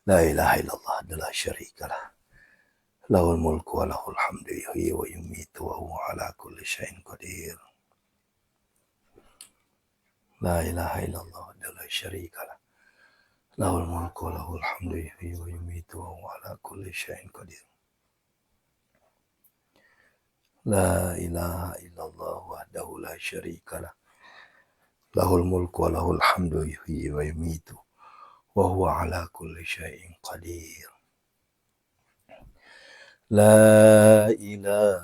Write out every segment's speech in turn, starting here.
لا إله إلا الله لا شريك له له الملك وله الحمد يحيي ويميت وهو على كل شيء قدير لا إله إلا الله لا شريك له له الملك وله الحمد يحيي ويميت وهو على كل شيء قدير لا إله إلا الله وحده لا شريك له له الملك وله الحمد يحيي ويميت وهو على كل شيء قدير لا إله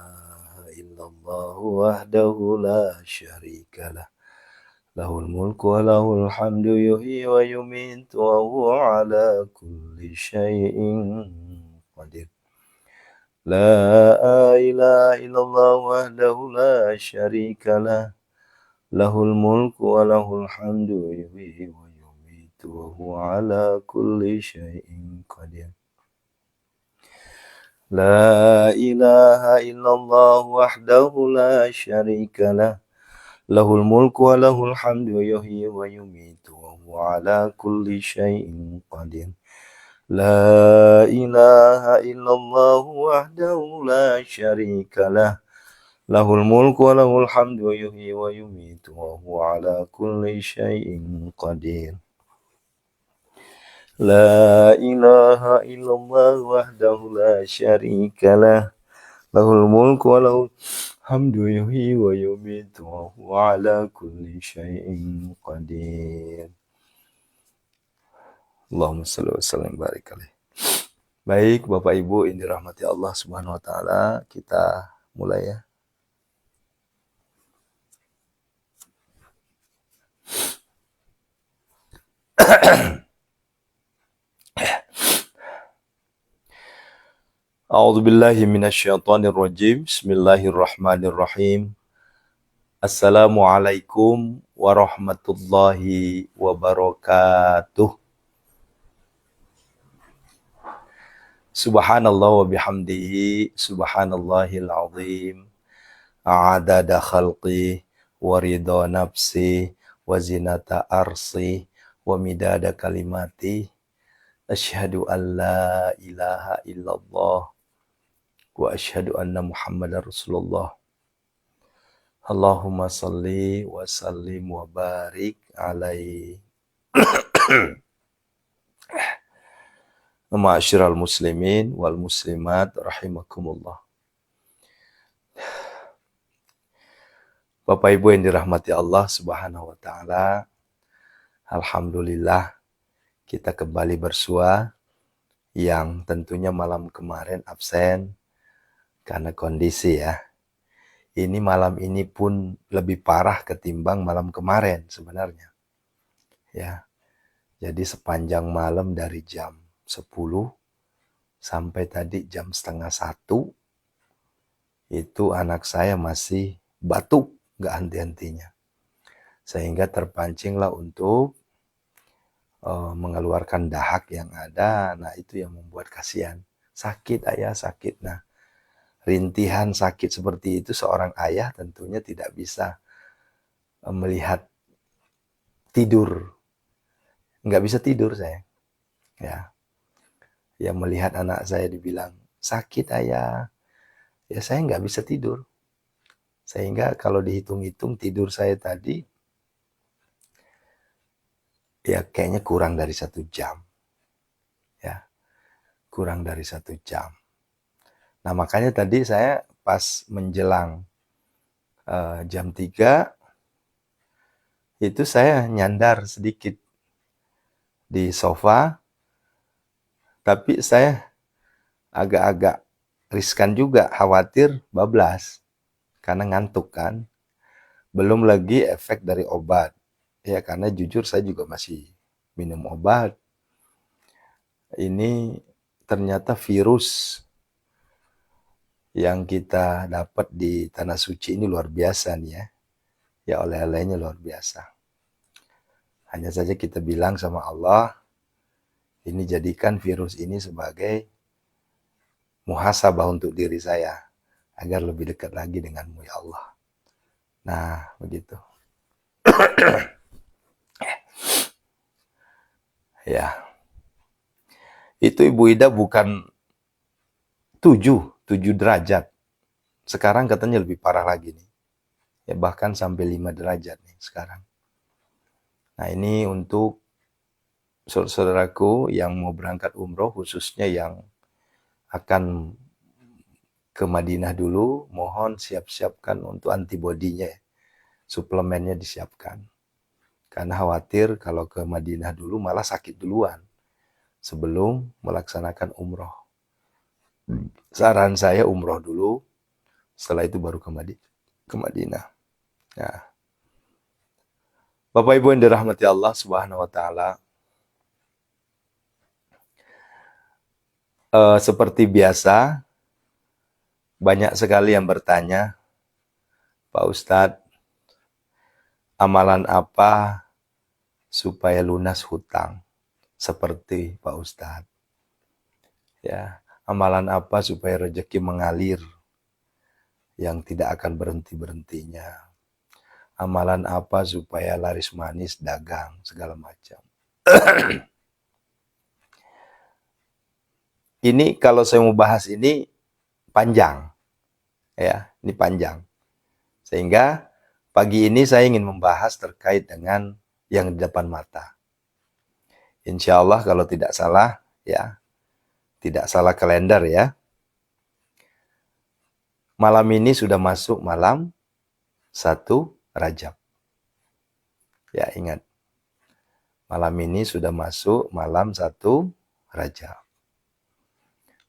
إلا الله وحده لا شريك له له الملك وله الحمد يحيي ويميت وهو على كل شيء قدير لا إله إلا الله وحده لا شريك له له الملك وله الحمد يحيي ويميت وهو على كل شيء قدير لا إله إلا الله وحده لا شريك له له الملك وله الحمد يحيي ويميت وهو على كل شيء قدير لا إله إلا الله وحده لا شريك له له الملك وله الحمد يحيي ويميت وهو على كل شيء قدير لا إله إلا الله وحده لا شريك له له الملك وله الحمد يحيي ويميت وهو على كل شيء قدير Allahumma shalli wa sallim barik alaih. Baik Bapak Ibu yang dirahmati Allah Subhanahu wa taala, kita mulai ya. A'udzu billahi minasyaitonir rajim. Bismillahirrahmanirrahim. Assalamualaikum warahmatullahi wabarakatuh. Subhanallah wa bihamdihi, subhanallahil azim, adada khalqi, wa ridha nafsi, wa zinata arsi, wa midada kalimati, asyhadu an la ilaha illallah, wa asyhadu anna muhammadar rasulullah. Allahumma salli wa sallim wa barik alaihi. Ma'asyiral muslimin wal muslimat rahimakumullah. Bapak Ibu yang dirahmati Allah Subhanahu wa taala, alhamdulillah kita kembali bersua yang tentunya malam kemarin absen karena kondisi ya. Ini malam ini pun lebih parah ketimbang malam kemarin sebenarnya. Ya. Jadi sepanjang malam dari jam 10 sampai tadi jam setengah 1 itu anak saya masih batuk gak henti-hentinya. Sehingga terpancinglah untuk mengeluarkan dahak yang ada. Nah itu yang membuat kasihan. Sakit ayah, sakit. Nah rintihan sakit seperti itu seorang ayah tentunya tidak bisa melihat tidur. Nggak bisa tidur saya. Ya melihat anak saya dibilang sakit ayah. Ya saya nggak bisa tidur. Sehingga kalau dihitung-hitung tidur saya tadi ya kayaknya kurang dari 1 jam. Ya, kurang dari 1 jam. Nah makanya tadi saya pas menjelang jam 3 itu saya nyandar sedikit di sofa, tapi saya agak-agak riskan juga, khawatir bablas karena ngantuk kan. Belum lagi efek dari obat. Ya karena jujur saya juga masih minum obat. Ini ternyata virus yang kita dapat di Tanah Suci ini luar biasa nih ya. Ya oleh-olehnya luar biasa. Hanya saja kita bilang sama Allah, ini jadikan virus ini sebagai muhasabah untuk diri saya. Agar lebih dekat lagi denganmu ya Allah. Nah begitu. Ya. Itu Ibu Ida bukan 7 derajat. Sekarang katanya lebih parah lagi nih. Ya bahkan sampai 5 derajat nih sekarang. Nah ini untuk saudaraku yang mau berangkat umroh, khususnya yang akan ke Madinah dulu, mohon siap-siapkan untuk antibodinya, suplemennya disiapkan. Karena khawatir kalau ke Madinah dulu malah sakit duluan sebelum melaksanakan umroh. Saran saya umroh dulu, setelah itu baru ke Madinah. Nah, Bapak Ibu yang dirahmati Allah Subhanahu wa taala, seperti biasa banyak sekali yang bertanya, Pak Ustadz, amalan apa supaya lunas hutang? Seperti Pak Ustadz. Ya, amalan apa supaya rezeki mengalir yang tidak akan berhenti-berhentinya? Amalan apa supaya laris manis dagang segala macam? Ini kalau saya mau bahas ini panjang. Ya, ini panjang. Sehingga pagi ini saya ingin membahas terkait dengan yang di depan mata. Insya Allah kalau tidak salah, ya, tidak salah kalender ya. Malam ini sudah masuk malam 1 Rajab. Ya ingat, malam ini sudah masuk malam 1 Rajab.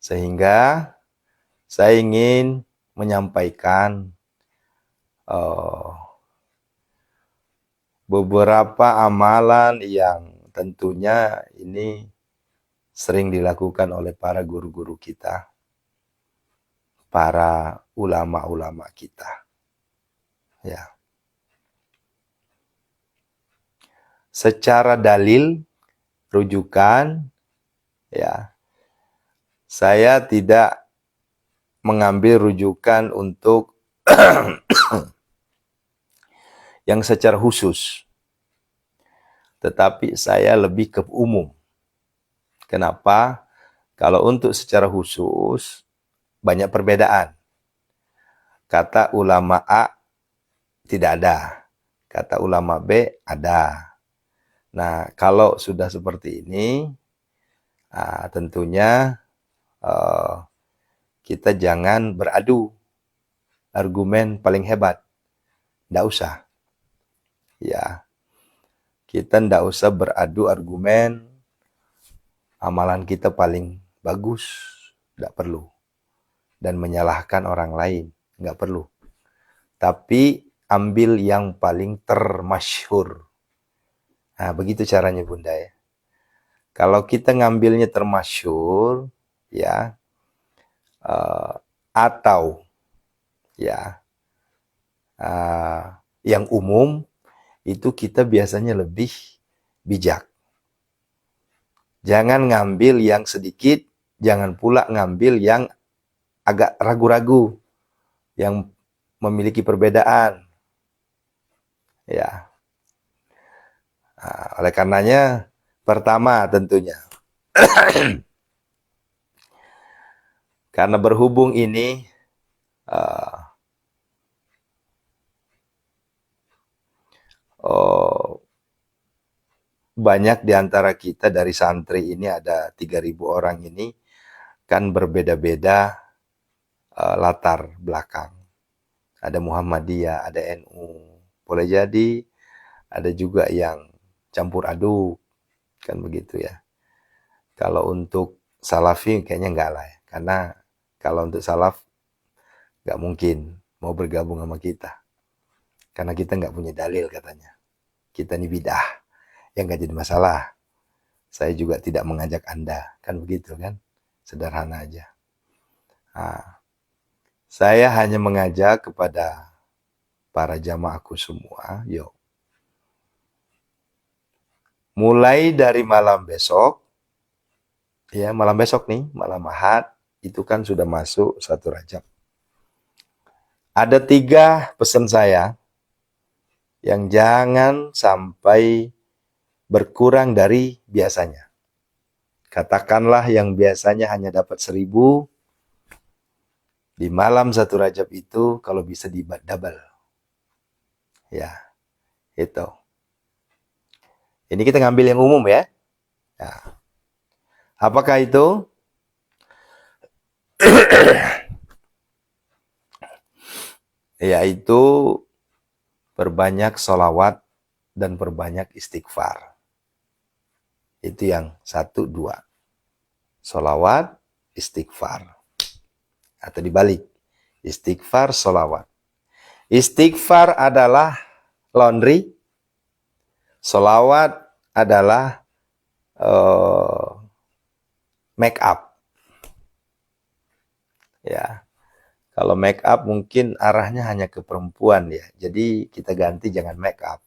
Sehingga saya ingin menyampaikan beberapa amalan yang tentunya ini sering dilakukan oleh para guru-guru kita, para ulama-ulama kita. Ya. Secara dalil, rujukan, ya, saya tidak mengambil rujukan untuk yang secara khusus. Tetapi saya lebih ke umum. Kenapa? Kalau untuk secara khusus, banyak perbedaan. Kata ulama A tidak ada. Kata ulama B ada. Nah, kalau sudah seperti ini, tentunya kita jangan beradu argumen paling hebat. Nggak usah. Ya, kita nggak usah beradu argumen amalan kita paling bagus. Nggak perlu. Dan menyalahkan orang lain. Nggak perlu. Tapi ambil yang paling termasyhur. Nah, begitu caranya Bunda ya. Kalau kita ngambilnya termasyhur, ya, atau ya yang umum, itu kita biasanya lebih bijak. Jangan ngambil yang sedikit, jangan pula ngambil yang agak ragu-ragu, yang memiliki perbedaan. Ya. Oleh karenanya, pertama tentunya, karena berhubung ini banyak di antara kita dari santri ini, ada 3.000 orang ini, kan berbeda-beda latar belakang. Ada Muhammadiyah, ada NU. Boleh jadi ada juga yang campur aduk, kan begitu ya. Kalau untuk Salafi kayaknya enggak lah ya. Karena kalau untuk Salaf enggak mungkin mau bergabung sama kita. Karena kita enggak punya dalil katanya. Kita ini bidah. Yang enggak jadi masalah. Saya juga tidak mengajak Anda. Kan begitu kan? Sederhana aja. Saya hanya mengajak kepada para jamaahku semua, yuk. Mulai dari malam besok, ya malam besok nih, malam Ahad, itu kan sudah masuk 1 Rajab. Ada 3 pesan saya yang jangan sampai berkurang dari biasanya. Katakanlah yang biasanya hanya dapat 1.000, di malam 1 Rajab itu kalau bisa di double. Ya, itu. Ini kita ngambil yang umum ya. Nah, apakah itu? Yaitu perbanyak sholawat dan perbanyak istighfar. Itu yang 1, 2. Sholawat, istighfar. Atau dibalik. Istighfar, sholawat. Istighfar adalah laundry. Sholawat adalah make up. Ya. Kalau make up mungkin arahnya hanya ke perempuan ya. Jadi kita ganti jangan make up.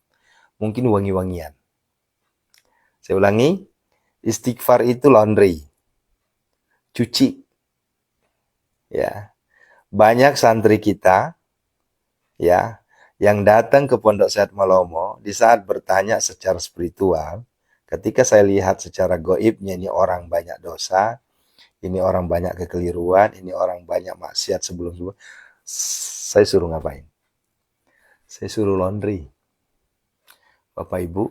Mungkin wangi-wangian. Saya ulangi. Istighfar itu laundry. Cuci. Ya. Banyak santri kita ya yang datang ke Pondok Sehat Malomo di saat bertanya secara spiritual, ketika saya lihat secara goibnya ini orang banyak dosa, ini orang banyak kekeliruan, ini orang banyak maksiat sebelum-sebelum, saya suruh ngapain? Saya suruh laundry. Bapak Ibu,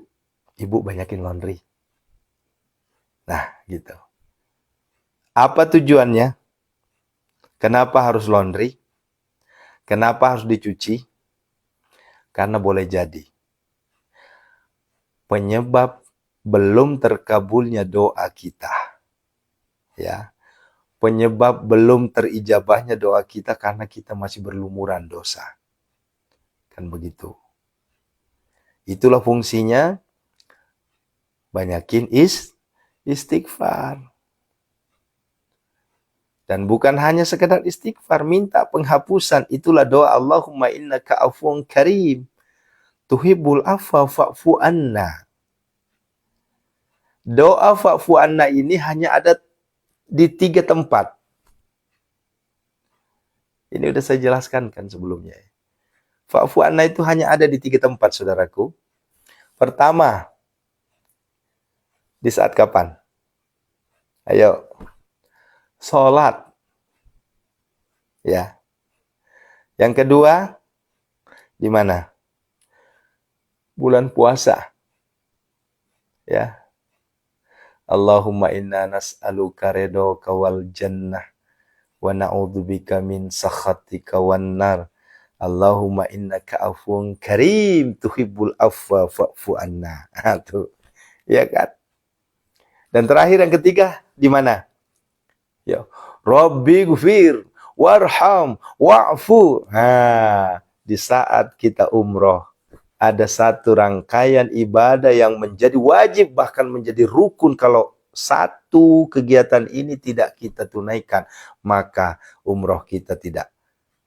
Ibu banyakin laundry. Nah, gitu. Apa tujuannya? Kenapa harus laundry? Kenapa harus dicuci? Karena boleh jadi penyebab belum terkabulnya doa kita. Ya. Penyebab belum terijabahnya doa kita karena kita masih berlumuran dosa. Kan begitu. Itulah fungsinya banyakin istighfar. Dan bukan hanya sekedar istighfar, minta penghapusan. Itulah doa Allahumma innaka afuwun karim. Tuhibbul afwa fa'fu anna. Doa fa'fu anna ini hanya ada di 3 tempat. Ini udah saya jelaskan kan sebelumnya. Fa'fu anna itu hanya ada di 3 tempat, saudaraku. Pertama, di saat kapan? Ayo. Sholat. Ya. Yang kedua, di mana? Bulan puasa. Ya. Allahumma inna nas'aluka ridhoka wal jannah wa na'udzubika min sakhatika wan nar. Allahumma innaka afuwun karim tuhibbul afwa fa'fu anna. Tuh. Ya kan? Dan terakhir yang ketiga di mana? Ya, Rabbi ghfir warham wa'fu. Di saat kita umroh ada satu rangkaian ibadah yang menjadi wajib bahkan menjadi rukun. Kalau satu kegiatan ini tidak kita tunaikan, maka umroh kita tidak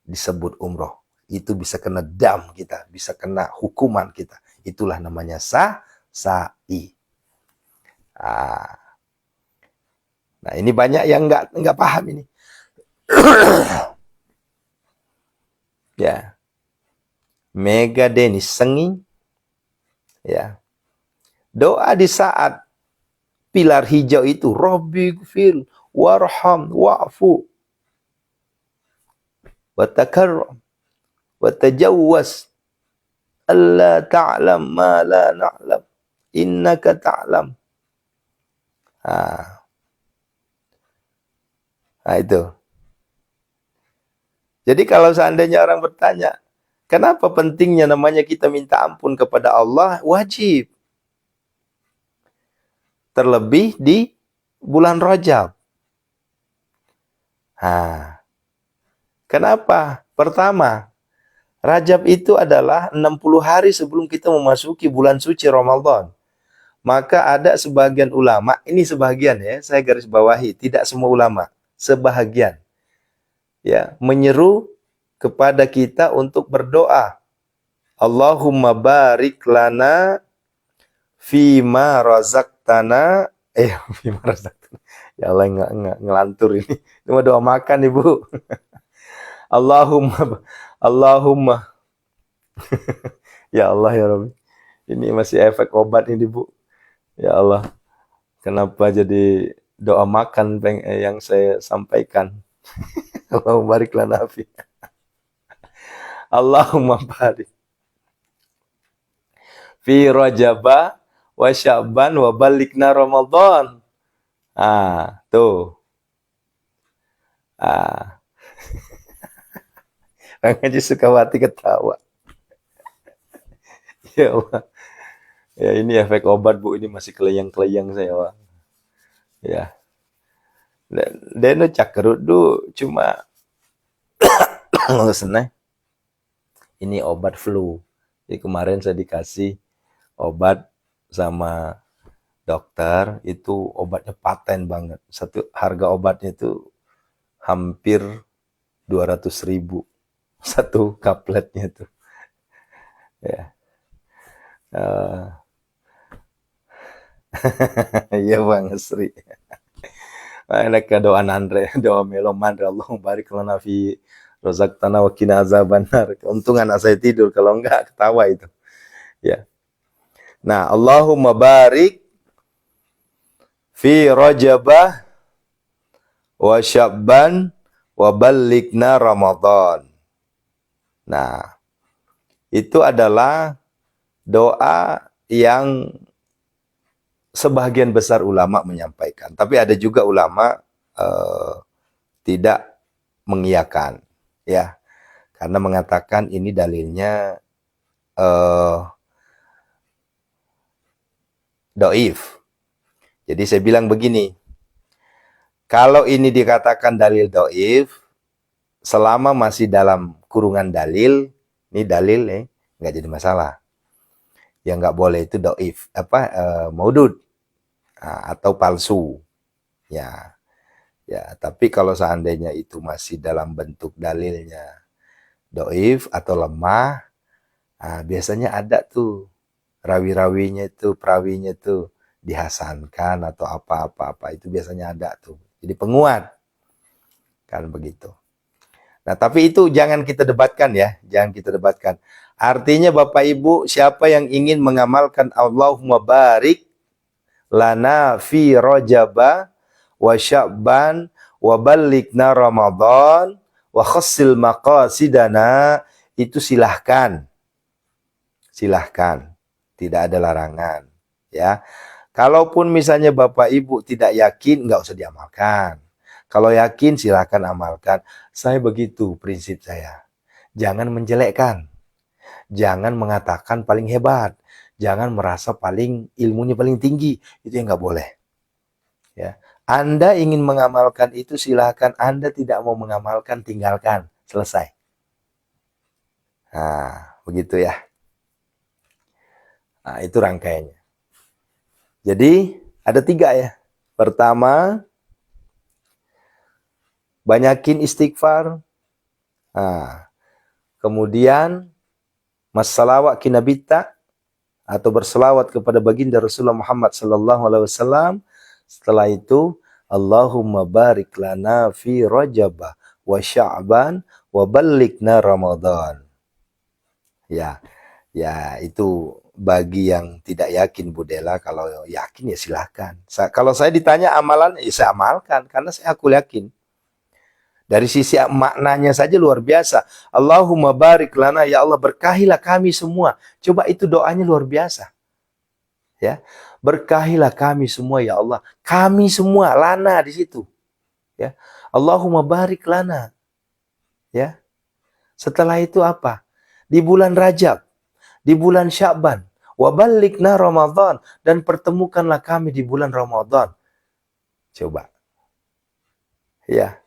disebut umroh. Itu bisa kena dam kita, bisa kena hukuman kita. Itulah namanya sa'i. Nah, ini banyak yang nggak paham ini. Ya. Mega Denis Senging. Ya. Doa di saat pilar hijau itu, Rabbi ghfir warham wa'fu wa takarram wa tajawwaz alla ta'lam ma la na'lam innaka ta'lam. Nah, itu. Jadi kalau seandainya orang bertanya, kenapa pentingnya namanya kita minta ampun kepada Allah? Wajib. Terlebih di bulan Rajab. Kenapa? Pertama, Rajab itu adalah 60 hari sebelum kita memasuki bulan suci Ramadan. Maka ada sebagian ulama, ini sebagian ya, saya garis bawahi, tidak semua ulama, sebahagian ya, menyeru kepada kita untuk berdoa. Allahumma barik lana fima razaqtana. Fima razaqtana. Ya Allah, ngelantur ini. Cuma doa makan, Ibu. Allahumma. Ya Allah ya Rabbi. Ini masih efek obat ini, Bu. Ya Allah. Kenapa jadi doa makan yang saya sampaikan. Allahumma barik lana fi. Allahumma barik fi Rajaba wa Sya'ban wa balikna Ramadan. Tuh. Kang Haji Sukawati ketawa. Ya Allah. Ya ini efek obat Bu, ini masih keleyang-keleyang saya Wah. Ya. Dan cakerut du cuma seneng. Ini obat flu. Jadi kemarin saya dikasih obat sama dokter, itu obatnya paten banget. Harga obatnya itu hampir 200.000 satu kapletnya tuh. Ya. Iya Bang Sri. Enak doa Andre, doa meloman, Allahumma barik lana fi razaqtana wa qina azabannar. Untung anak saya tidur, kalau enggak ketawa itu. Ya. Nah, Allahumma barik fi Rajabah wa Sya'ban wa balikna Ramadan. Nah, itu adalah doa yang sebagian besar ulama menyampaikan. Tapi ada juga ulama tidak mengiyakan, ya, karena mengatakan ini dalilnya doif. Jadi saya bilang begini, kalau ini dikatakan dalil doif, selama masih dalam kurungan dalil, ini dalil nggak jadi masalah. Yang nggak boleh itu doif, maudud atau palsu, ya. Tapi kalau seandainya itu masih dalam bentuk dalilnya doif atau lemah, biasanya ada tuh rawi-rawinya itu, perawinya tuh dihasankan atau apa-apa, itu biasanya ada tuh. Jadi penguat, kan begitu. Nah, tapi itu jangan kita debatkan ya, jangan kita debatkan. Artinya Bapak Ibu, siapa yang ingin mengamalkan Allahumma barik lana fi Rajaba wa Sya'ban wa balikna Ramadan wa khassil maqasidana, itu silahkan. Silahkan. Tidak ada larangan. Ya. Kalaupun misalnya Bapak Ibu tidak yakin, nggak usah diamalkan. Kalau yakin silahkan amalkan. Saya begitu prinsip saya. Jangan menjelekkan. Jangan mengatakan paling hebat. Jangan merasa ilmunya paling tinggi. Itu yang nggak boleh. Ya. Anda ingin mengamalkan itu silahkan. Anda tidak mau mengamalkan, tinggalkan. Selesai. Nah, begitu ya. Nah, itu rangkaiannya. Jadi, ada 3 ya. Pertama, banyakin istighfar. Nah, kemudian, massalawat kinabita, atau berselawat kepada baginda Rasulullah Muhammad SAW. Setelah itu, Allahumma barik lana fi Rajabah wa Sya'ban wa balikna Ramadan. Ya, itu bagi yang tidak yakin Bu Dela. Kalau yakin ya silahkan. Kalau saya ditanya amalan, ya saya amalkan karena aku yakin. Dari sisi maknanya saja luar biasa. Allahumma barik lana, ya Allah berkahilah kami semua. Coba itu doanya luar biasa. Ya, berkahilah kami semua ya Allah. Kami semua, lana di situ. Ya, Allahumma barik lana. Ya. Setelah itu apa? Di bulan Rajab, di bulan Sya'ban, wa balikna Ramadan, dan pertemukanlah kami di bulan Ramadan. Coba. Ya.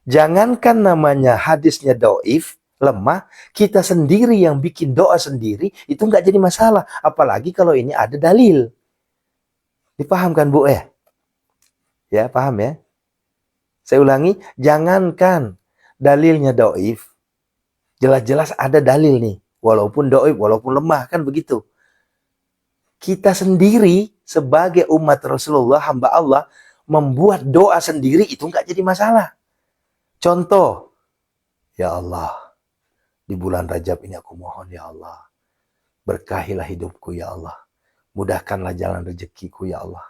Jangankan namanya hadisnya doif, lemah, kita sendiri yang bikin doa sendiri, itu nggak jadi masalah. Apalagi kalau ini ada dalil. Dipahamkan Bu ya? Ya, paham ya? Saya ulangi, jangankan dalilnya doif, jelas-jelas ada dalil nih. Walaupun doif, walaupun lemah, kan begitu. Kita sendiri sebagai umat Rasulullah, hamba Allah, membuat doa sendiri itu nggak jadi masalah. Contoh, ya Allah, di bulan Rajab ini aku mohon ya Allah, berkahilah hidupku ya Allah, mudahkanlah jalan rezekiku ya Allah.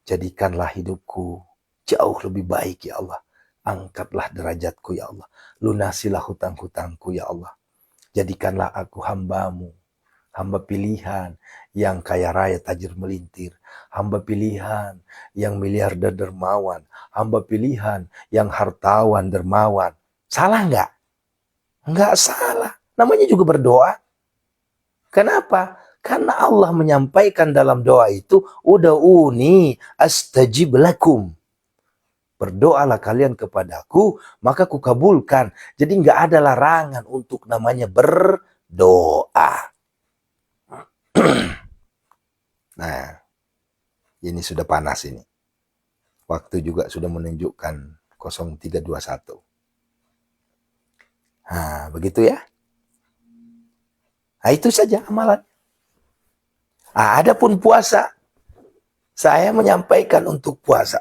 Jadikanlah hidupku jauh lebih baik ya Allah. Angkatlah derajatku ya Allah. Lunasilah hutang-hutangku ya Allah. Jadikanlah aku hambamu, hamba pilihan yang kaya raya tajir melintir, hamba pilihan yang miliarder dermawan, hamba pilihan yang hartawan dermawan. Salah nggak? Nggak salah. Namanya juga berdoa. Kenapa? Karena Allah menyampaikan dalam doa itu, ud'uni astajib lakum. Berdoalah kalian kepadaku, maka kukabulkan. Jadi nggak ada larangan untuk namanya berdoa. Nah, ini sudah panas ini. Waktu juga sudah menunjukkan 0321. Nah, begitu ya. Nah, itu saja amalan. Nah, adapun puasa, saya menyampaikan untuk puasa.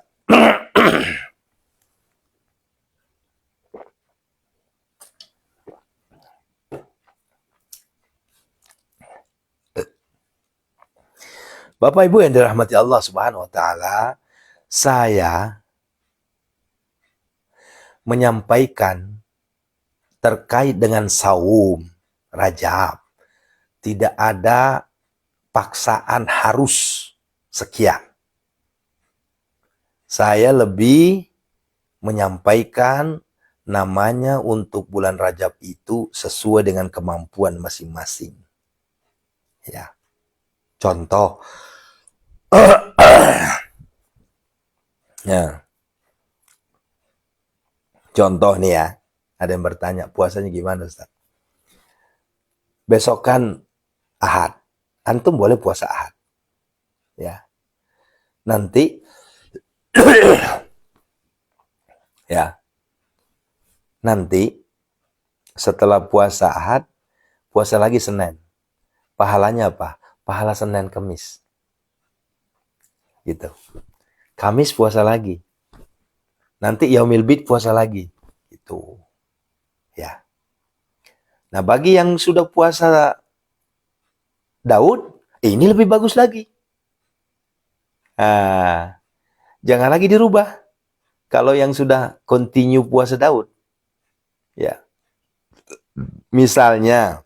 Bapak Ibu yang dirahmati Allah Subhanahu wa taala, saya menyampaikan terkait dengan saum Rajab. Tidak ada paksaan harus sekian. Saya lebih menyampaikan namanya untuk bulan Rajab itu sesuai dengan kemampuan masing-masing. Ya. Contoh. Ya. Contoh nih ya. Ada yang bertanya, puasanya gimana Ustaz? Besokan Ahad. Antum boleh puasa Ahad. Ya. Nanti ya. Nanti setelah puasa Ahad, puasa lagi Senin. Pahalanya apa? Pahala Senin Kamis. Gitu. Kamis puasa lagi. Nanti Yaumil Bid puasa lagi. Gitu. Ya. Nah, bagi yang sudah puasa Daud, ini lebih bagus lagi. Nah, jangan lagi dirubah. Kalau yang sudah continue puasa Daud. Ya. Misalnya,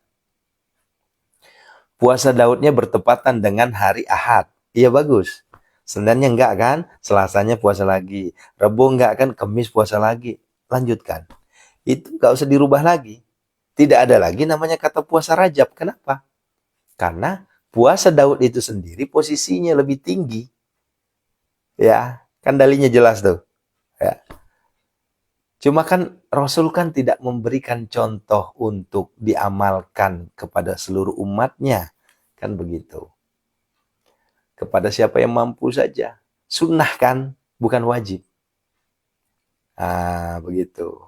puasa Daudnya bertepatan dengan hari Ahad. Iya bagus. Seninnya enggak kan? Selasanya puasa lagi. Rebo enggak kan? Kamis puasa lagi. Lanjutkan. Itu enggak usah dirubah lagi. Tidak ada lagi namanya kata puasa Rajab. Kenapa? Karena puasa Daud itu sendiri posisinya lebih tinggi. Ya, kan dalilnya jelas tuh. Ya. Cuma kan Rasul kan tidak memberikan contoh untuk diamalkan kepada seluruh umatnya. Kan begitu. Kepada siapa yang mampu saja. Sunnah kan, bukan wajib. Ah, begitu.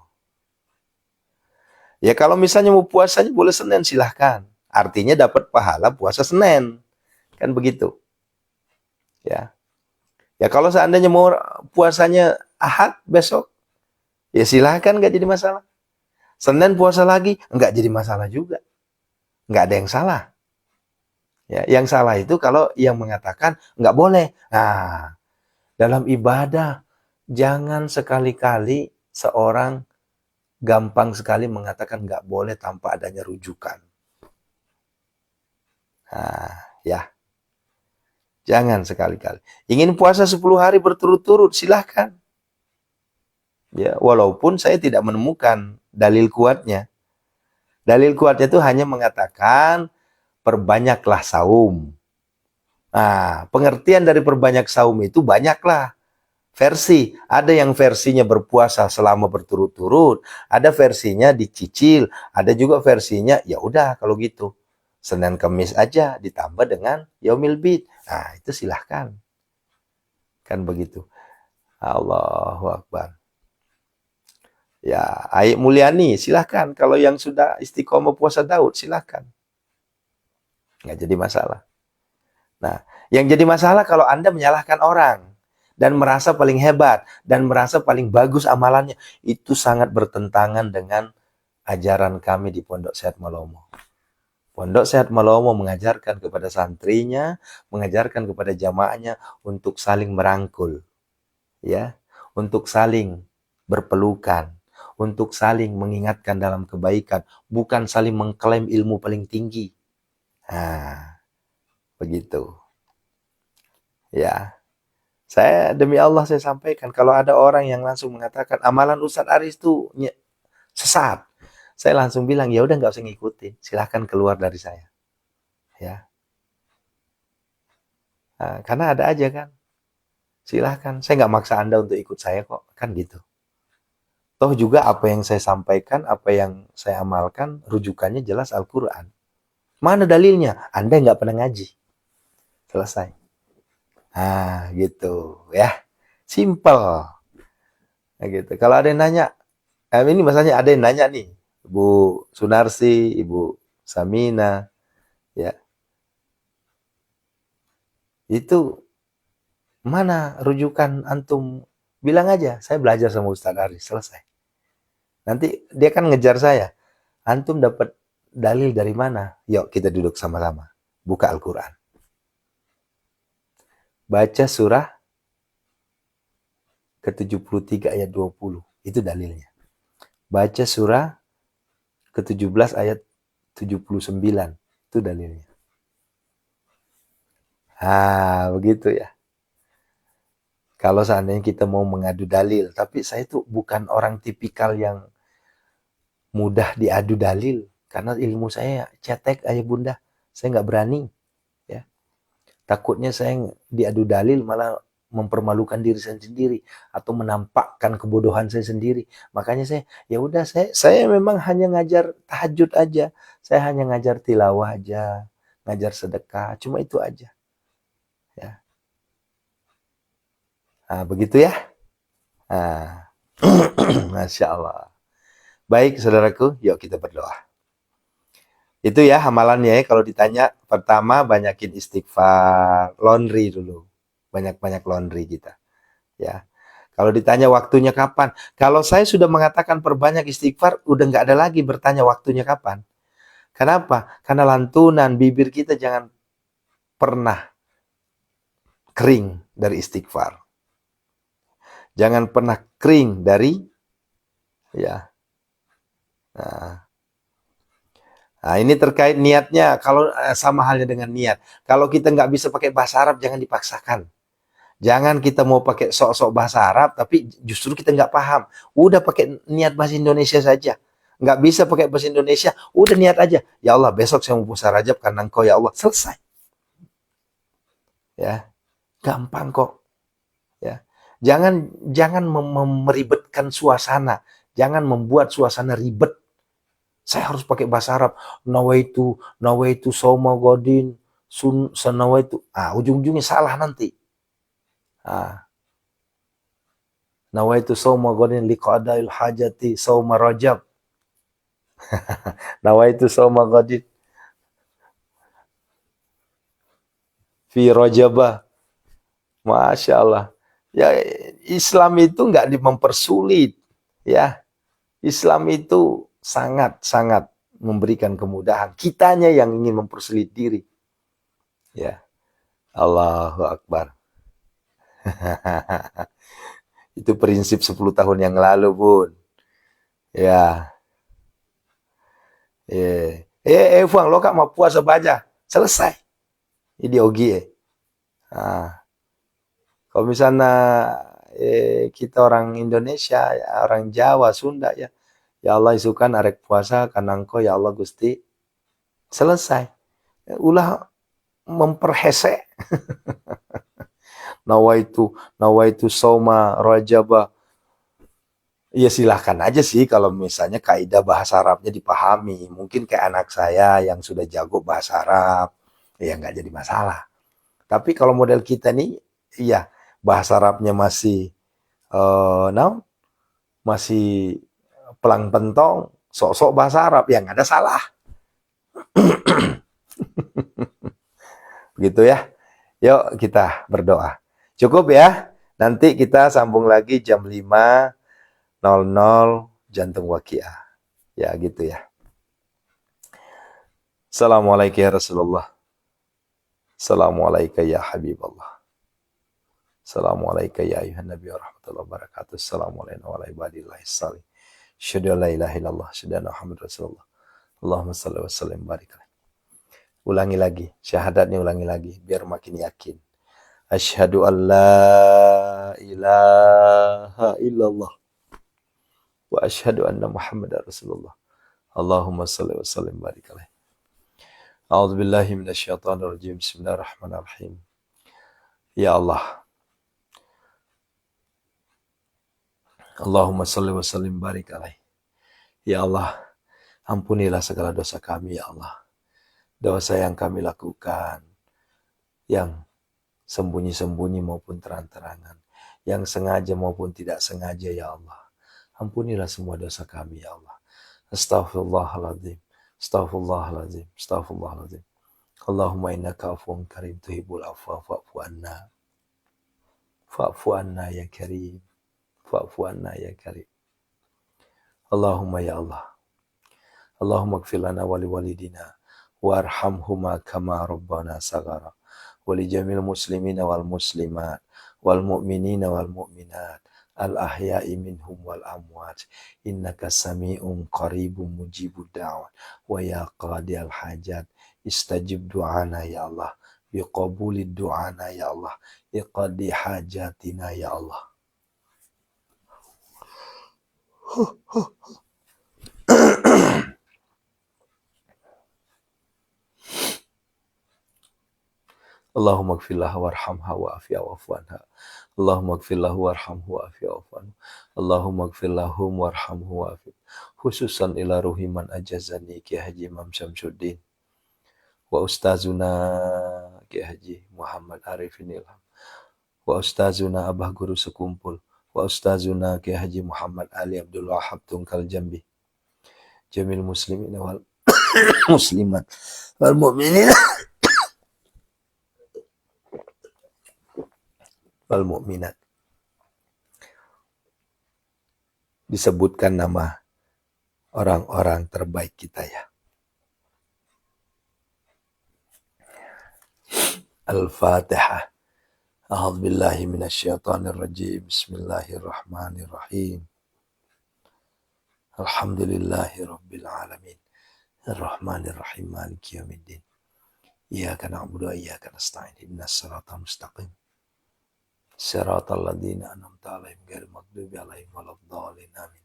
Ya kalau misalnya mau puasanya boleh Senin silahkan. Artinya dapat pahala puasa Senin. Kan begitu. Ya. Ya kalau seandainya mau puasanya Ahad besok, ya silahkan, nggak jadi masalah. Senin puasa lagi, nggak jadi masalah juga. Nggak ada yang salah. Ya, yang salah itu kalau yang mengatakan nggak boleh. Nah, dalam ibadah, jangan sekali-kali seorang gampang sekali mengatakan nggak boleh tanpa adanya rujukan. Nah, ya. Jangan sekali-kali. Ingin puasa 10 hari berturut-turut, silahkan. Ya, walaupun saya tidak menemukan dalil kuatnya. Dalil kuatnya itu hanya mengatakan perbanyaklah saum. Nah, pengertian dari perbanyak saum itu banyaklah versi. Ada yang versinya berpuasa selama berturut-turut, ada versinya dicicil, ada juga versinya ya udah kalau gitu. Senin Kamis aja ditambah dengan Yaumil Bid. Nah, itu silahkan. Kan begitu. Allahu Akbar. Ya, Aik Mulyani silahkan. Kalau yang sudah istiqomah puasa Daud silahkan. Nggak jadi masalah. Nah, yang jadi masalah kalau Anda menyalahkan orang dan merasa paling hebat dan merasa paling bagus amalannya, itu sangat bertentangan dengan ajaran kami di Pondok Sehat Malomo. Pondok Sehat Malomo mengajarkan kepada santrinya, mengajarkan kepada jamaahnya untuk saling merangkul, ya, untuk saling berpelukan, untuk saling mengingatkan dalam kebaikan, bukan saling mengklaim ilmu paling tinggi. Nah, begitu. Ya, saya demi Allah saya sampaikan, kalau ada orang yang langsung mengatakan amalan Ustadz Aris itu sesat, saya langsung bilang ya udah nggak usah ngikutin, silahkan keluar dari saya. Ya, nah, karena ada aja kan, silahkan, saya nggak maksa Anda untuk ikut saya kok, kan gitu. Toh juga apa yang saya sampaikan, apa yang saya amalkan, rujukannya jelas Al-Quran. Mana dalilnya? Anda nggak pernah ngaji. Selesai. Nah, gitu ya. Simple. Nah, gitu. Kalau ada yang nanya, ini masalahnya ada yang nanya nih. Ibu Sunarsi, Ibu Samina, ya. Itu mana rujukan antum? Bilang aja, saya belajar sama Ustadz Aris, selesai. Nanti dia kan ngejar saya. Antum dapat dalil dari mana? Yuk kita duduk sama-sama. Buka Al-Quran. Baca surah ke-73 ayat 20. Itu dalilnya. Baca surah ke-17 ayat 79. Itu dalilnya. Begitu ya. Kalau seandainya kita mau mengadu dalil. Tapi saya tuh bukan orang tipikal yang mudah diadu dalil. Karena ilmu saya cetek ayah bunda. Saya nggak berani. Ya. Takutnya saya diadu dalil malah mempermalukan diri saya sendiri atau menampakkan kebodohan saya sendiri. Makanya ya udah saya memang hanya ngajar tahajud aja. Saya hanya ngajar tilawah aja, ngajar sedekah, cuma itu aja. Ya. Nah, begitu ya. Nah, Masya Allah. Baik, saudaraku, yuk kita berdoa. Itu ya amalannya ya, kalau ditanya, pertama banyakin istighfar, laundry dulu. Banyak-banyak laundry kita. Ya. Kalau ditanya waktunya kapan, kalau saya sudah mengatakan perbanyak istighfar, udah nggak ada lagi bertanya waktunya kapan. Kenapa? Karena lantunan bibir kita jangan pernah kering dari istighfar. Jangan pernah kering dari ya. Nah, ini terkait niatnya. Kalau sama halnya dengan niat. Kalau kita nggak bisa pakai bahasa Arab, jangan dipaksakan. Jangan kita mau pakai sok-sok bahasa Arab, tapi justru kita nggak paham. Udah pakai niat bahasa Indonesia saja. Nggak bisa pakai bahasa Indonesia, udah niat aja. Ya Allah, besok saya mau puasa Rajab karena Engkau ya Allah. Selesai. Ya, gampang kok. Ya, jangan meribetkan suasana. Jangan membuat suasana ribet. Saya harus pakai bahasa Arab. Nawaitu soma godin sanawaitu. Ujung-ujungnya salah nanti. Nawaitu soma godin liqadail hajati soma rajab. Nawaitu soma godin fi rajabah. Masya Allah. Ya, Islam itu nggak mempersulit. Ya, Islam itu sangat-sangat memberikan kemudahan. Kitanya yang ingin mempersulit diri. Ya, Allahu Akbar. Itu prinsip 10 tahun yang lalu, Bun. Ya. Fuang, lo kak mau puasa baca. Selesai. Ini ogi ya. Kalau misalnya kita orang Indonesia, ya, orang Jawa, Sunda ya. Ya Allah isukan arek puasa karena engkau ya Allah Gusti. Selesai. Ulah memperhesek. Nawaitu soma rajaba. Ya silahkan aja sih kalau misalnya kaidah bahasa Arabnya dipahami. Mungkin kayak anak saya yang sudah jago bahasa Arab, ya nggak jadi masalah. Tapi kalau model kita nih, iya bahasa Arabnya masih masih pelang pentong, sok-sok bahasa Arab, ya nggak ada salah. Begitu ya. Yuk kita berdoa. Cukup ya. Nanti kita sambung lagi jam 5.00 jantung waqiah. Ya gitu ya. Assalamualaikum ya Rasulullah. Assalamualaikum ya Habiballah. Assalamualaikum ya ayuhan Nabi wa rahmatullahi wa barakatuh. Assalamualaikum wa ibadillahi salih. Asyhadu an la ilaha illallah, asyhadu anna Muhammad Rasulullah. Allahumma salli wa sallim barik. Ulangi lagi, syahadatnya ulangi lagi biar makin yakin. Asyhadu an la ilaha illallah wa asyhadu anna Muhammadar Rasulullah. Allahumma salli wa sallim barik alaihi. A'udzu billahi minasyaitonir rajim. Bismillahirrahmanirrahim. Ya Allah. Allahumma salli wa sallim barik alaihi. Ya Allah, ampunilah segala dosa kami ya Allah. Dosa yang kami lakukan, yang sembunyi-sembunyi maupun terang-terangan, yang sengaja maupun tidak sengaja ya Allah. Ampunilah semua dosa kami ya Allah. Astaghfirullahaladzim. Astaghfirullahaladzim. Astaghfirullahaladzim. Allahumma innaka afuwun karim tuhibbul afwa fa'fu anna. Fa'fu anna ya karim. Fa'fu anna ya karim. Allahumma ya Allah. Allahumma ighfir lana wa liwalidina warhamhuma kama rabbana saghara. Wa li jamil muslimina wal muslimat wal mu'minina wal mu'minat al ahya'i minhum wal amwat innaka sami'un qaribun mujibud da'wat wa ya qadiyal hajat istajib du'ana ya Allah biqabulid du'ana ya Allah iqadi hajatina ya Allah. Allahumma ighfir lahu warhamha wa'afi wa'fu anha. Allahumma ighfir lahu warhamhu wa'afi wa'fu anhu. Allahumma ighfir lahum warhamhu wa'afi. Khususan ila ruhi man ajazani Ki Haji Imam Syamsuddin wa ustazuna Ki Haji Muhammad Arifin Ilham wa ustazuna Abah Guru Sekumpul wa ustazuna Ki Haji Muhammad Ali Abdul Wahab Tungkal Jambi. Jamil muslimin wal muslimat wal mu'minin wal mu'minat. Disebutkan nama orang-orang terbaik kita ya. Al-Fatihah. A'udzu billahi minasyaitonir rajim. Bismillahirrahmanirrahim. Alhamdulillahi rabbil alamin. Ar-Rahmanir-Rahim. Maliki yaumiddin. Iyyaka na'budu wa iyyaka nasta'in. Ihdinas siratal mustaqim. Siratal ladzina an'amta 'alaihim ghairil maghdubi 'alaihim waladdallin. Amin.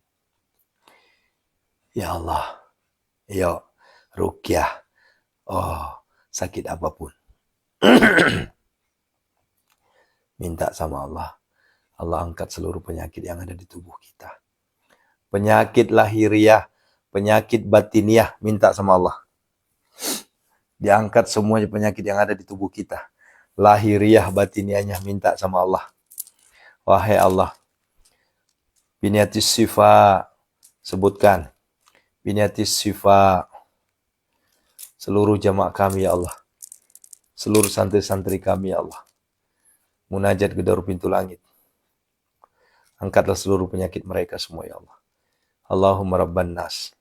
Ya Allah, ya ruqyah. Oh, sakit apapun. Minta sama Allah. Allah angkat seluruh penyakit yang ada di tubuh kita. Penyakit lahiriah, penyakit batiniah, minta sama Allah. Diangkat semuanya penyakit yang ada di tubuh kita. Lahiriah, batiniahnya minta sama Allah. Wahai Allah, biniatis sifa, sebutkan. Biniatis sifa, seluruh jamaah kami ya Allah. Seluruh santri-santri kami ya Allah. Munajat gedor pintu langit. Angkatlah seluruh penyakit mereka semua ya Allah. Allahumma rabban nas.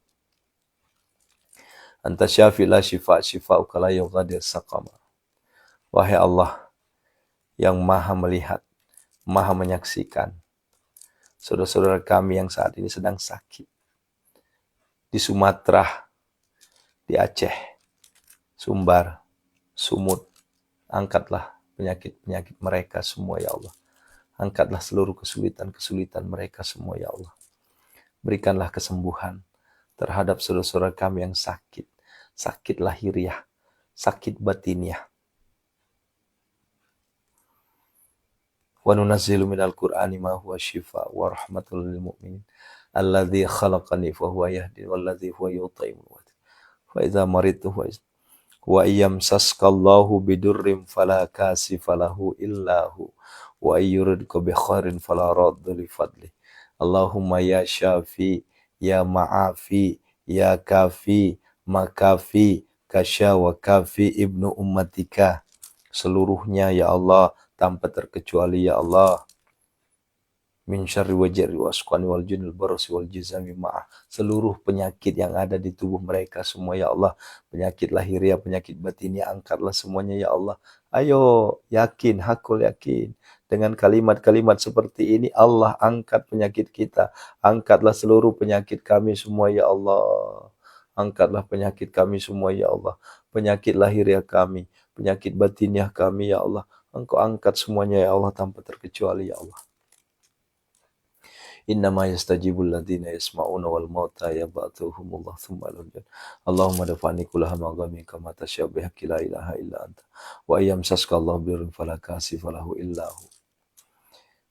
Anta syafi la syifa syifa'uka la yughadir saqama. Wahai Allah yang maha melihat, maha menyaksikan saudara-saudara kami yang saat ini sedang sakit. Di Sumatera, di Aceh, Sumbar, Sumut. Angkatlah penyakit-penyakit mereka semua ya Allah. Angkatlah seluruh kesulitan-kesulitan mereka semua ya Allah. Berikanlah kesembuhan terhadap saudara-saudara kami yang sakit. Sakit lahiriah, sakit batiniah. Wa nunazzilu minal Qur'ani ma huwa shifaa wa rahmatul lil mu'minin. Alladzi khalaqani fa huwa yahdini walladzi huwa yut'imun. Fa idza maridtu wa yamsaskallahu bidurrin fala kashifa lahu illa hu wa yuridka bi khairin fala radda li fadli. Allahumma ya syafi ya ma'afi ya kafi makafi kasya wa kafi ibnu ummatika. Seluruhnya ya Allah tanpa terkecuali ya Allah. min syarri wajri wasqani wal junil barasi wal jizami ma'ah. Seluruh penyakit yang ada di tubuh mereka semua ya Allah, penyakit lahiriah, penyakit batiniah, angkatlah semuanya ya Allah. Ayo yakin, hakul yakin dengan kalimat-kalimat seperti ini, Allah angkat penyakit kita, angkatlah seluruh penyakit kami semua ya Allah. Angkatlah penyakit kami semua ya Allah, penyakit lahiriah kami, penyakit batiniah kami ya Allah. Engkau angkat semuanya ya Allah tanpa terkecuali ya Allah. Innama yastajibul ladzina yasma'una wal mauta yab'athuhumullah tsumma lahum. Allahumma dafa'ni kullaha maghami kama tasya bihaqi la ilaha illa anta. Wa ayyamsaska Allah birrin fala kashifa lahu illa hu.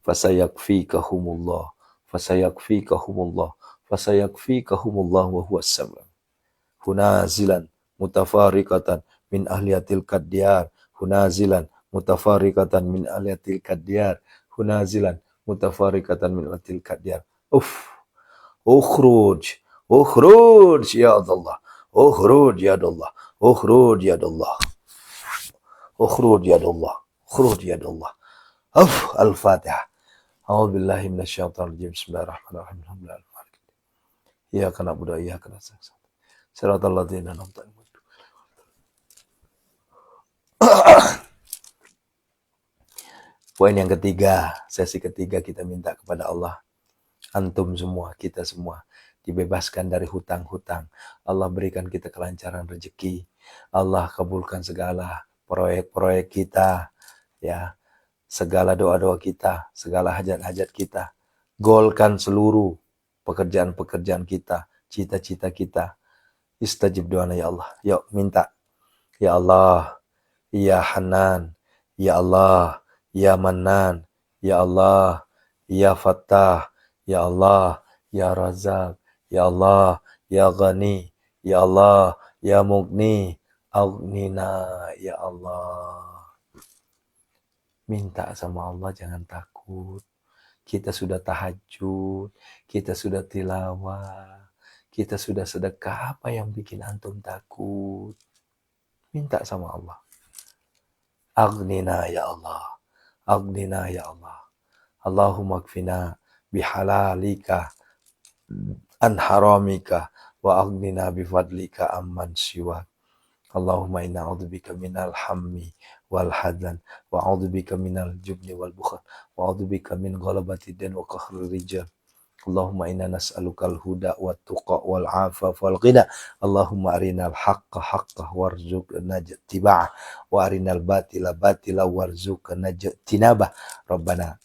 Fasayakfikahumullah. Fasayakfikahumullah. Fasayakfikahumullah wa huwas sami'. Hunazilan mutafarriqatan min ahliyatil qadyar. Hunazilan mutafarriqatan min ahliyatil qadyar. Hunazilan mutafarriqatan min ahliyatil qadyar. Ukhruj, ukhruj ya Allah. Ukhruj ya Allah. Ukhruj ya Allah. Ukhruj ya Allah. Ukhruj ya Allah. Al-Fatihah. A'udzu billahi minasyaitonir rajim. Bismillahirrahmanirrahim. Alhamdulillah. Iyyaka na'budu wa iyyaka nasta'in. Shiratal ladzina an'amta 'alaihim. Poin yang ketiga, sesi ketiga kita minta kepada Allah. Antum semua, kita semua dibebaskan dari hutang-hutang. Allah berikan kita kelancaran rezeki. Allah kabulkan segala proyek-proyek kita, ya, segala doa-doa kita, segala hajat-hajat kita. Golkan seluruh pekerjaan-pekerjaan kita, cita-cita kita. Istajib doana ya Allah. Yuk minta. Ya Allah, ya Hanan, ya Allah, ya Mannan, ya Allah, ya Fattah, ya Allah, ya Razak, ya Allah, ya Ghani, ya Allah, ya Mughni, Aghnina, ya Allah. Minta sama Allah, jangan takut. Kita sudah tahajud, kita sudah tilawah, kita sudah sedekah, apa yang bikin antum takut? Minta sama Allah. Aghnina ya Allah, aghnina ya Allah. Allahumma kfina bihalalika an haramika wa aghnina bifadlika amman siwak. Allahumma inna a'udzubika minal hammi wal hazan wa a'udzubika minal jubni wal bukhl wa a'udzubika min ghalabati din wa qahri rijal. Allahumma inna nas'alukal huda wat tuqa wal afaf wal ghina. Allahumma arinal haqqa haqqah warzuqna ittiba'ah wa arinal batila batila warzuqna ijtinabah. Rabbana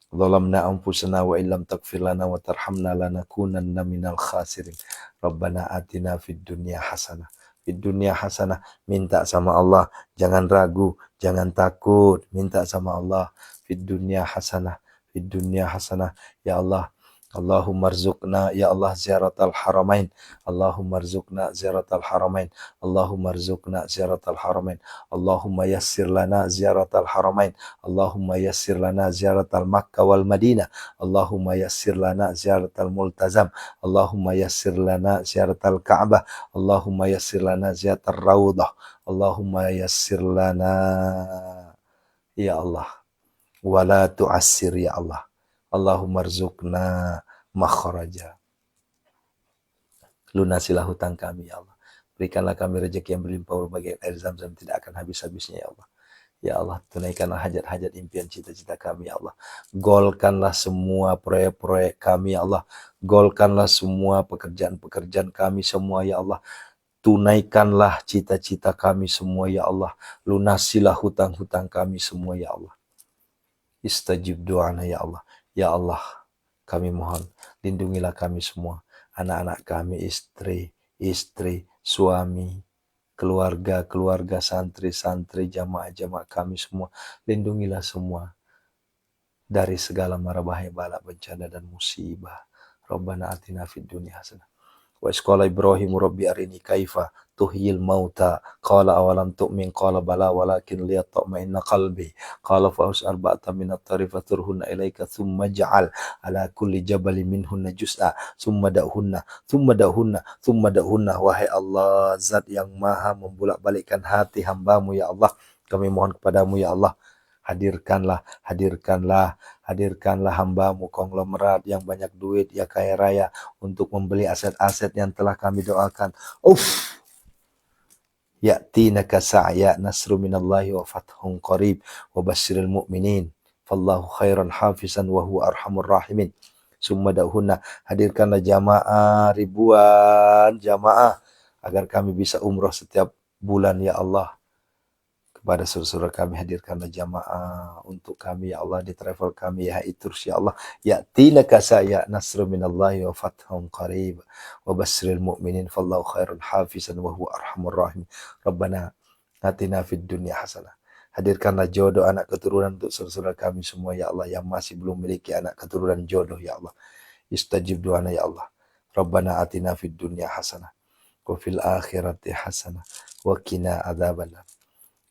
zalamna anfusana wa illam taghfir lana wa tarhamna lanakunanna minal khasirin. Rabbana atina fid dunya hasanah. Fid dunya hasanah. Minta sama Allah, jangan ragu, jangan takut, minta sama Allah. Fid dunya hasanah, fid dunya hasanah. Ya Allah, Allahumma rzuqna ya Allah ziaratal haramain. Allahumma rzuqna ziaratal haramain. Allahumma rzuqna ziaratal haramain. Allahumma yassir lana ziaratal haramain. Allahumma yassir lana ziaratal Makkah wal Madinah. Allahumma yassir lana ziaratal Multazam. Allahumma yassir lana ziaratal Ka'bah. Allahumma yassir lana ziaratal Raudhah. Allahumma yassir lana ya Allah. Wala tu'assir ya Allah. Allahumma rzuqna makhraja. Lunasilah hutang kami ya Allah. Berikanlah kami rezeki yang berlimpah berbagai air zam-zam tidak akan habis-habisnya ya Allah. Ya Allah, tunaikanlah hajat-hajat impian cita-cita kami ya Allah. Golkanlah semua proyek-proyek kami ya Allah. Golkanlah semua pekerjaan-pekerjaan kami semua ya Allah. Tunaikanlah cita-cita kami semua ya Allah. Lunasilah hutang-hutang kami semua ya Allah. Istajib doana ya Allah. Ya Allah, kami mohon, lindungilah kami semua, anak-anak kami, istri, suami, keluarga, santri, jamaah-jamaah kami semua. Lindungilah semua dari segala mara bahaya, bala, bencana, dan musibah. Rabbana atina fid dunya hasanah. Wa isqala Ibrahim rabbi arini kaifa tuhyil mauta qala awalam tu'min qala bala walakin liyatma'inna qalbi qala fa'us arba'atan min at-tari faturhunna ilaika thumma ja'al ala kulli jabalin minhunna juz'a thumma da'hunna wahai Allah, zat yang maha membulak-balikkan hati hambamu ya Allah, kami mohon kepadamu ya Allah, hadirkanlah hambamu konglomerat yang banyak duit, ya kaya raya, untuk membeli aset-aset yang telah kami doakan. Ya'tinaka sa'ya nasru minallahi wa fathun qarib wa basyiril mu'minin fallahu khairan hafizan wa huwa arhamur rahimin. Summa da'huna, hadirkanlah jamaah, ribuan jamaah, agar kami bisa umroh setiap bulan ya Allah. Kepada saudara-saudara kami, hadirkanlah jamaah untuk kami ya Allah, di travel kami ya terus ya Allah. Ya'tinaka sa'ya nasru minallahi wa fathun qarib wa basyiril mu'minin fallahu khairun hafizan wa huwa arhamur rahim. Rabbana atina fid dunya hasanah. Hadirkanlah jodoh anak keturunan untuk saudara-saudara kami semua ya Allah, yang masih belum memiliki anak keturunan jodoh ya Allah. Istajib doana ya Allah. Rabbana atina fid dunya hasanah wa fil akhirati hasanah wa qina adzabannar.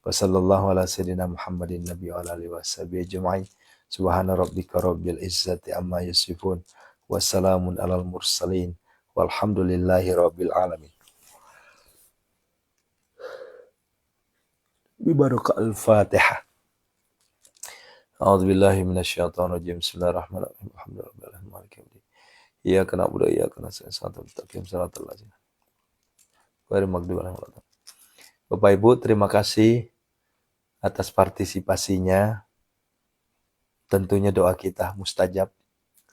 Wa sallallahu ala sayyidina Muhammadin nabi wa ala alihi washabihi ajma'in. Subhana rabbika rabbil izzati amma yasifun. Wassalamun alal mursalin. Walhamdulillahi rabbil alamin. Bibaraka al-Fatihah. A'udzu billahi minasyaitonir rajim. Bismillahirrahmanirrahim. Alhamdulillahi maliki yaumiddin. Iyyaka na'budu wa iyyaka nasta'in. Shiratal ladzina ghairil maghdubi 'alaihim waladdallin. Bapak Ibu, terima kasih atas partisipasinya. Tentunya doa kita mustajab.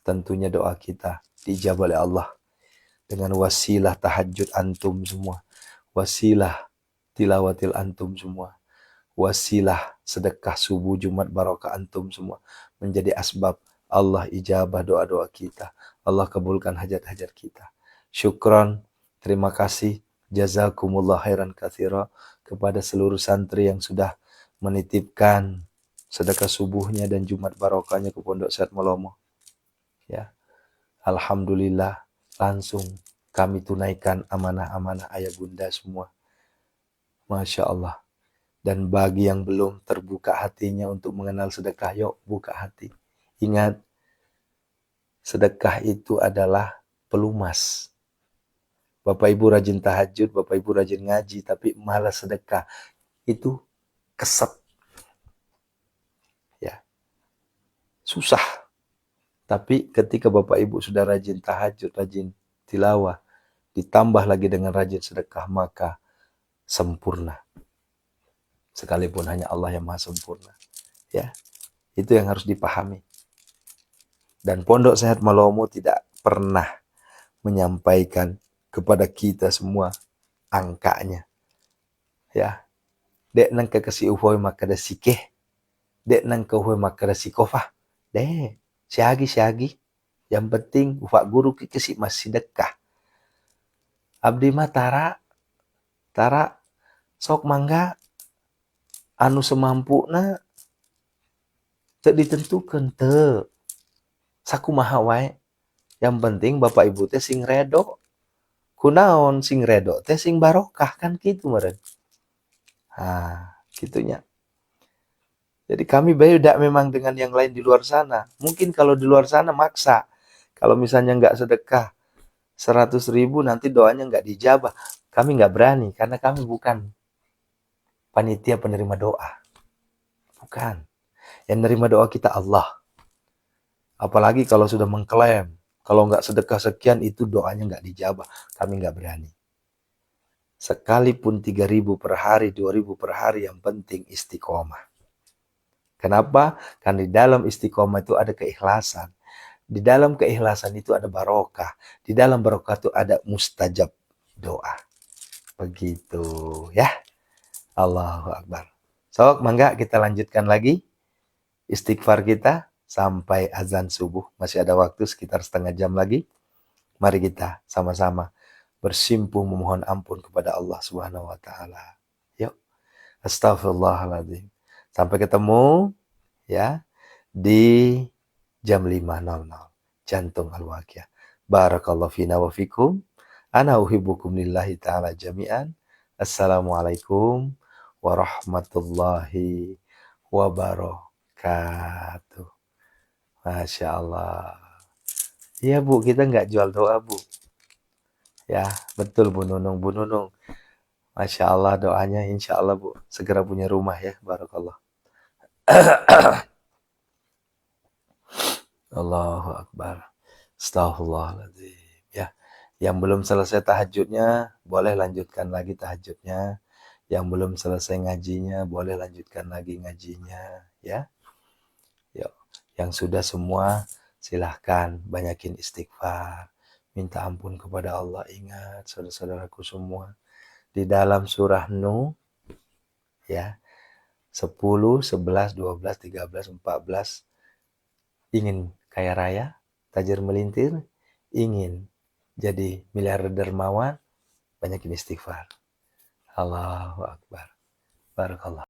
Tentunya doa kita diijabah oleh Allah. Dengan wasilah tahajud antum semua. Wasilah tilawatil antum semua. Wasilah sedekah subuh Jumat barokah antum semua. Menjadi asbab Allah ijabah doa-doa kita. Allah kabulkan hajat-hajat kita. Syukran, terima kasih. Jazakumullah khairan katsira kepada seluruh santri yang sudah menitipkan sedekah subuhnya dan Jumat barokahnya ke Pondok Sehat Malomo. Ya. Alhamdulillah, langsung kami tunaikan amanah-amanah ayah bunda semua. Masya Allah. Dan bagi yang belum terbuka hatinya untuk mengenal sedekah, yuk buka hati. Ingat, sedekah itu adalah pelumas. Bapak Ibu rajin tahajud, Bapak Ibu rajin ngaji, tapi malas sedekah. Itu keset. Ya. Susah. Tapi ketika Bapak Ibu sudah rajin tahajud, rajin tilawah, ditambah lagi dengan rajin sedekah, maka sempurna. Sekalipun hanya Allah yang maha sempurna. Ya. Itu yang harus dipahami. Dan Pondok Sehat Malomo tidak pernah menyampaikan kepada kita semua angkanya. Ya. Dek nang kekasih uhoy maka da sikeh. Dek nang keuhoy maka da sikofah. Dek, siagi. Yang penting ufak guru kekasih masih sedekah. Abdi mah tara sok mangga anu semampuna teu ditentukeun teu. Sakumaha wae. Yang penting Bapak Ibu teh sing redo. Kunaon sing redo teh sing barokah, kan gitu meureun. Gitunya. Jadi kami beda memang dengan yang lain di luar sana. Mungkin kalau di luar sana maksa. Kalau misalnya nggak sedekah 100.000 nanti doanya nggak dijabah. Kami nggak berani karena kami bukan panitia penerima doa. Bukan. Yang nerima doa kita Allah. Apalagi kalau sudah mengklaim. Kalau nggak sedekah sekian itu doanya nggak dijabah. Kami nggak berani. Sekalipun 3.000 per hari, 2.000 per hari, yang penting istiqomah. Kenapa? Karena di dalam istiqomah itu ada keikhlasan. Di dalam keikhlasan itu ada barokah. Di dalam barokah itu ada mustajab doa. Begitu ya. Allahu Akbar. So, mangga kita lanjutkan lagi istighfar kita sampai azan subuh. Masih ada waktu sekitar setengah jam lagi. Mari kita sama-sama bersimpuh memohon ampun kepada Allah Subhanahu wa taala. Yuk. Astaghfirullahaladzim. Sampai ketemu ya di jam 5.00 Jantung Al-Waqiah. Barakallahu fina wa fikum. Ana uhibbukum lillahi ta'ala jami'an. Assalamualaikum warahmatullahi wabarakatuh. Masya Allah. Iya Bu, kita nggak jual doa Bu. Ya, betul Bu Nunung. Masya Allah doanya, insya Allah Bu. Segera punya rumah ya, barakallah. Allahu Akbar. Astaghfirullahaladzim. Ya, yang belum selesai tahajudnya, boleh lanjutkan lagi tahajudnya. Yang belum selesai ngajinya, boleh lanjutkan lagi ngajinya. Ya, yuk. Yang sudah semua, silahkan banyakin istighfar. Minta ampun kepada Allah. Ingat, saudara-saudaraku semua. Di dalam surah Nuh, ya, 10, 11, 12, 13, 14, ingin kaya raya, tajir melintir, ingin jadi miliarder dermawan, banyakin istighfar. Allahu Akbar. Barakallah.